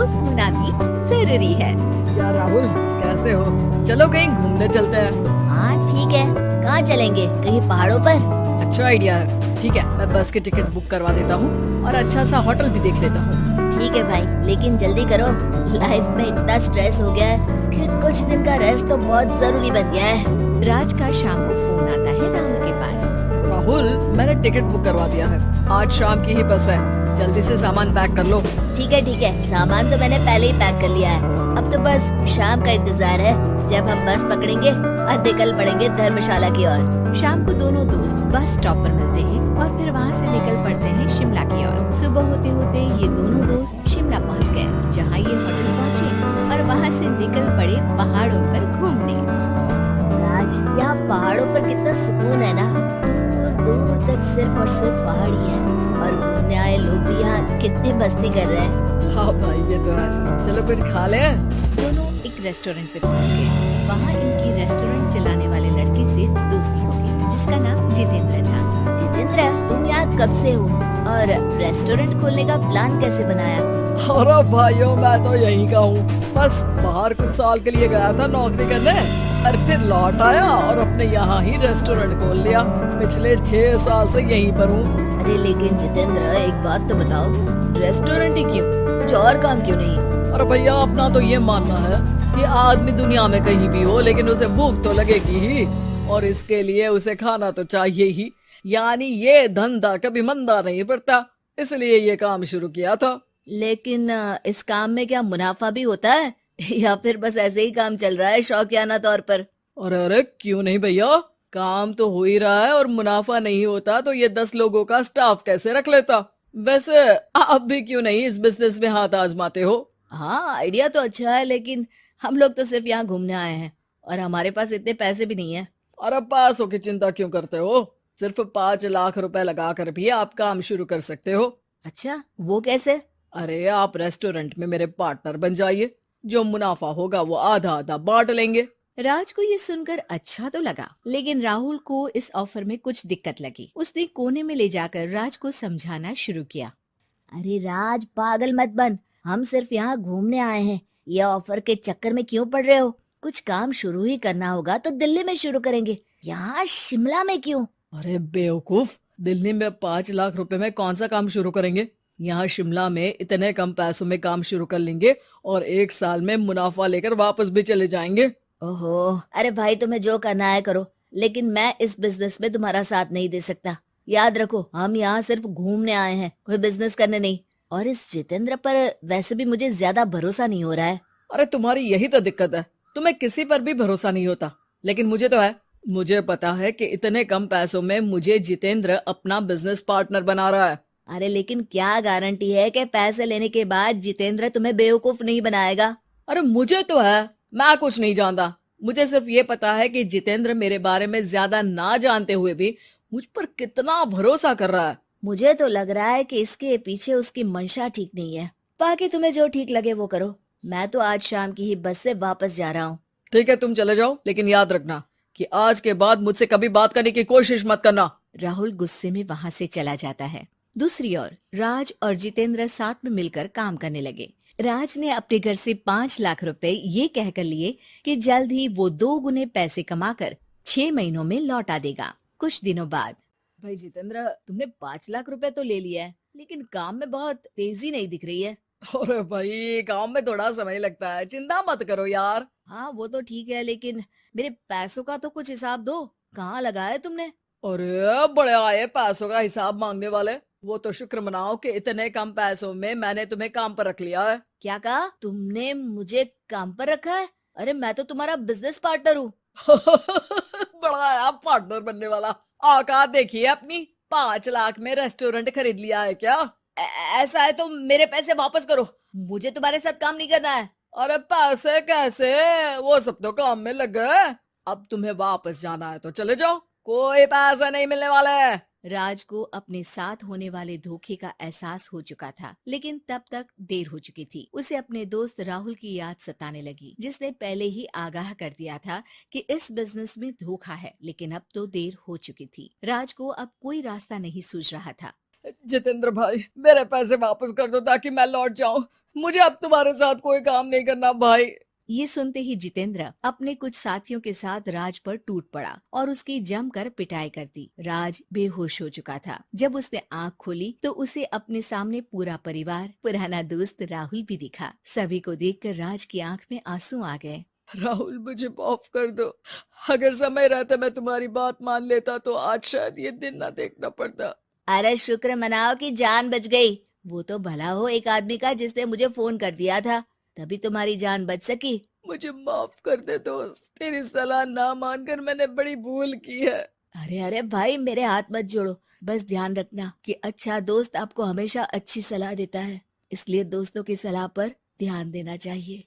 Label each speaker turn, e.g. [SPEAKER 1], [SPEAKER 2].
[SPEAKER 1] दोस्त होना भी जरूरी है।
[SPEAKER 2] यार राहुल, कैसे हो? चलो कहीं घूमने चलते हैं।
[SPEAKER 3] हाँ ठीक है, कहाँ चलेंगे? कहीं पहाड़ों पर?
[SPEAKER 2] अच्छा आइडिया है। ठीक है, मैं बस की टिकट बुक करवा देता हूँ और अच्छा सा होटल भी देख लेता हूँ।
[SPEAKER 3] ठीक है भाई, लेकिन जल्दी करो। लाइफ में इतना स्ट्रेस हो गया है कि कुछ दिन का रेस्ट तो बहुत जरूरी बन गया है।
[SPEAKER 1] राज का शाम को फोन आता है राहुल के पास।
[SPEAKER 2] राहुल, मैंने टिकट बुक करवा दिया है। आज शाम की ही बस है, जल्दी से सामान पैक कर लो।
[SPEAKER 3] ठीक है, सामान तो मैंने पहले ही पैक कर लिया है। अब तो बस शाम का इंतजार है, जब हम बस पकड़ेंगे और निकल पड़ेंगे धर्मशाला की ओर।
[SPEAKER 1] शाम को दोनों दोस्त बस स्टॉप पर मिलते हैं और फिर वहाँ से निकल पड़ते हैं शिमला की ओर। सुबह होते होते ये दोनों दोस्त शिमला पहुँच गए, जहाँ ये होटल पहुँचे और वहाँ से निकल पड़े पहाड़ों पर घूमने।
[SPEAKER 3] राज, यहाँ पहाड़ों पर कितना सुकून है ना। दूर दूर तक सिर्फ और सिर्फ पहाड़ ही है और घूमने आए लोग भी यहाँ कितनी मस्ती कर रहे हैं।
[SPEAKER 2] हाँ भाई, ये तो है। चलो कुछ खा ले।
[SPEAKER 1] दोनों एक रेस्टोरेंट पे पहुँच गए। वहाँ इनकी रेस्टोरेंट चलाने वाले लड़के से दोस्ती हो गई, जिसका नाम जितेंद्र था।
[SPEAKER 3] जितेंद्र, तुम यहाँ कब से हो और रेस्टोरेंट खोलने का प्लान कैसे बनाया?
[SPEAKER 2] अरे भाइयों, मैं तो यहीं का हूँ। बस बाहर कुछ साल के लिए गया था नौकरी करने और फिर लौट आया और अपने यहाँ ही रेस्टोरेंट खोल लिया। पिछले 6 साल से यहीं पर हूँ।
[SPEAKER 3] अरे लेकिन जितेंद्र, एक बात तो बताओ, रेस्टोरेंट ही क्यों? कुछ और काम क्यों नहीं?
[SPEAKER 2] अरे भैया, अपना तो ये मानना है कि आदमी दुनिया में कहीं भी हो लेकिन उसे भूख तो लगेगी ही, और इसके लिए उसे खाना तो चाहिए ही। यानी ये धंधा कभी मंदा नहीं पड़ता, इसलिए ये काम शुरू किया था।
[SPEAKER 3] लेकिन इस काम में क्या मुनाफा भी होता है या फिर बस ऐसे ही काम चल रहा है शौकियाना तौर पर?
[SPEAKER 2] अरे अरे, क्यों नहीं भैया, काम तो हो ही रहा है और मुनाफा नहीं होता तो ये 10 लोगों का स्टाफ कैसे रख लेता। वैसे आप भी क्यों नहीं इस बिजनेस में हाथ आजमाते हो?
[SPEAKER 3] हाँ, आइडिया तो अच्छा है, लेकिन हम लोग तो सिर्फ यहाँ घूमने आए हैं और हमारे पास इतने पैसे भी नहीं है।
[SPEAKER 2] अरे पैसों की चिंता क्यों करते हो? सिर्फ 5 लाख रुपए लगा कर भी आप काम शुरू कर सकते हो।
[SPEAKER 3] अच्छा, वो कैसे?
[SPEAKER 2] अरे आप रेस्टोरेंट में मेरे पार्टनर बन जाइए, जो मुनाफा होगा वो आधा आधा बांट लेंगे।
[SPEAKER 1] राज को ये सुनकर अच्छा तो लगा, लेकिन राहुल को इस ऑफर में कुछ दिक्कत लगी। उसने कोने में ले जाकर राज को समझाना शुरू किया।
[SPEAKER 3] अरे राज, पागल मत बन। हम सिर्फ यहाँ घूमने आए हैं, ये ऑफर के चक्कर में क्यों पड़ रहे हो? कुछ काम शुरू ही करना होगा तो दिल्ली में शुरू करेंगे, यहाँ शिमला में क्यों?
[SPEAKER 2] अरे बेवकूफ, दिल्ली में 5 लाख रुपए में कौन सा काम शुरू करेंगे? यहाँ शिमला में इतने कम पैसों में काम शुरू कर लेंगे और 1 साल में मुनाफा लेकर वापस भी चले जाएंगे।
[SPEAKER 3] ओहो, अरे भाई, तुम्हें जो करना है करो, लेकिन मैं इस बिजनेस में तुम्हारा साथ नहीं दे सकता। याद रखो, हम यहाँ सिर्फ घूमने आए हैं, कोई बिजनेस करने नहीं। और इस जितेंद्र पर वैसे भी मुझे ज्यादा भरोसा नहीं हो रहा है।
[SPEAKER 2] अरे तुम्हारी यही तो दिक्कत है, तुम्हें किसी पर भी भरोसा नहीं होता, लेकिन मुझे तो है। मुझे पता है कि इतने कम पैसों में मुझे जितेंद्र अपना बिजनेस पार्टनर बना रहा है।
[SPEAKER 3] अरे लेकिन क्या गारंटी है कि पैसे लेने के बाद जितेंद्र तुम्हें बेवकूफ नहीं बनाएगा?
[SPEAKER 2] अरे मुझे तो है, मैं कुछ नहीं जानता। मुझे सिर्फ ये पता है कि जितेंद्र मेरे बारे में ज्यादा ना जानते हुए भी मुझ पर कितना भरोसा कर रहा है।
[SPEAKER 3] मुझे तो लग रहा है कि इसके पीछे उसकी मंशा ठीक नहीं है। बाकी तुम्हें जो ठीक लगे वो करो। मैं तो आज शाम की ही बस से वापस जा रहा हूँ।
[SPEAKER 2] ठीक है, तुम चले जाओ, लेकिन याद रखना कि आज के बाद मुझसे कभी बात करने की कोशिश मत करना।
[SPEAKER 1] राहुल गुस्से में वहाँ से चला जाता है। दूसरी ओर राज और जितेंद्र साथ में मिलकर काम करने लगे। राज ने अपने घर से 5 लाख रुपए ये कहकर लिए कि जल्द ही वो 2 गुने पैसे कमाकर 6 महीनों में लौटा देगा। कुछ दिनों बाद,
[SPEAKER 3] भाई जितेंद्र, तुमने 5 लाख रुपए तो ले लिया है, लेकिन काम में बहुत तेजी नहीं दिख रही है।
[SPEAKER 2] अरे भाई, काम में थोड़ा समय लगता है, चिंता मत करो यार।
[SPEAKER 3] हाँ वो तो ठीक है, लेकिन मेरे पैसों का तो कुछ हिसाब दो। कहाँ लगाया तुमने?
[SPEAKER 2] अरे बड़े आए पैसों का हिसाब मांगने वाले। वो तो शुक्र मनाओ कि इतने कम पैसों में मैंने तुम्हें काम पर रख लिया है।
[SPEAKER 3] क्या कहा? तुमने मुझे काम पर रखा है? अरे मैं तो तुम्हारा बिजनेस पार्टनर हूँ।
[SPEAKER 2] बड़ा आया पार्टनर बनने वाला। औकात देखिए अपनी, 5 लाख में रेस्टोरेंट खरीद लिया है क्या?
[SPEAKER 3] ऐसा है तो मेरे पैसे वापस करो, मुझे तुम्हारे साथ काम नहीं करना है।
[SPEAKER 2] अरे पैसे कैसे, वो सब तो काम में लग गए। अब तुम्हें वापस जाना है तो चले जाओ, कोई पैसा नहीं मिलने वाला है।
[SPEAKER 1] राज को अपने साथ होने वाले धोखे का एहसास हो चुका था, लेकिन तब तक देर हो चुकी थी। उसे अपने दोस्त राहुल की याद सताने लगी, जिसने पहले ही आगाह कर दिया था कि इस बिजनेस में धोखा है, लेकिन अब तो देर हो चुकी थी। राज को अब कोई रास्ता नहीं सूझ रहा था।
[SPEAKER 2] जितेंद्र भाई, मेरे पैसे वापस कर दो ताकि मैं लौट जाऊं। मुझे अब तुम्हारे साथ कोई काम नहीं करना भाई।
[SPEAKER 1] ये सुनते ही जितेंद्र अपने कुछ साथियों के साथ राज पर टूट पड़ा और उसकी जमकर पिटाई कर दी। राज बेहोश हो चुका था। जब उसने आंख खोली तो उसे अपने सामने पूरा परिवार, पुराना दोस्त राहुल भी दिखा। सभी को देखकर राज की आंख में आंसू आ गए।
[SPEAKER 2] राहुल, मुझे माफ कर दो। अगर समय रहता मैं तुम्हारी बात मान लेता तो आज शायद ये दिन ना देखना पड़ता।
[SPEAKER 3] अरे शुक्र मनाओ कि जान बच गई। वो तो भला हो एक आदमी का जिसने मुझे फोन कर दिया था, तभी तुम्हारी जान बच सकी।
[SPEAKER 2] मुझे माफ कर दे दोस्त, तेरी सलाह ना मानकर मैंने बड़ी भूल की है।
[SPEAKER 3] अरे अरे भाई, मेरे हाथ मत जोड़ो। बस ध्यान रखना कि अच्छा दोस्त आपको हमेशा अच्छी सलाह देता है, इसलिए दोस्तों की सलाह पर ध्यान देना चाहिए।